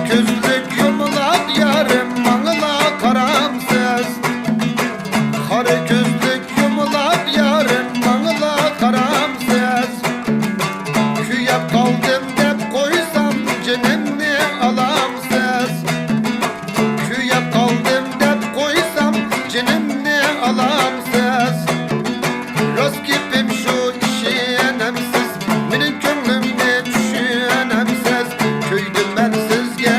gözlük yumulap yarım mağla karamsız. Kara gözlük yumulap yarım mağla karamsız. Küyep kaldım dep koysam cennemni alamsız. Küyep kaldım dep koysam cennemni alamsız. Rost gibim şu işenemsiz, menin gönlümde düşünemsiz. Köydüm ben sizge,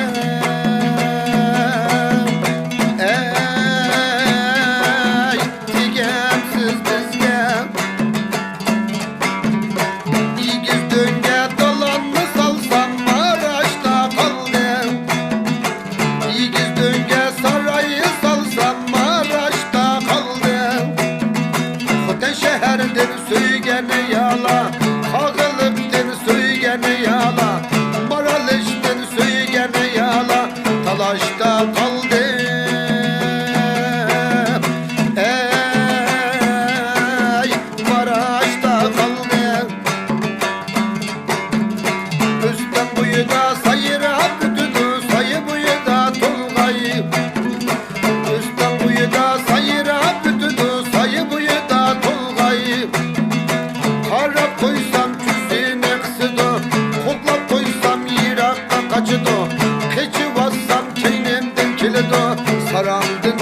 ey digemsiz bizge. İgiz dönge dolanını salsam Maraş'ta kaldım. İgiz dönge sarayı salsam Maraş'ta kaldım. Koten şehirden söygene yala, Ağılıp'tan söygene yala, Maralış'tan söygene yala, Talaş'ta kaldım. Ey Maraş'ta kaldım. Üstten boyu da sayıra bütüdü, sayı boyu da tolgayı. Üstten boyu da sayıra bütüdü, sayı boyu da tolgayı. Karab koysam küzüne kısıdı, koklap koysam yirakta kaçıdı. Keçi bassam çeynemden kilidi, saramdın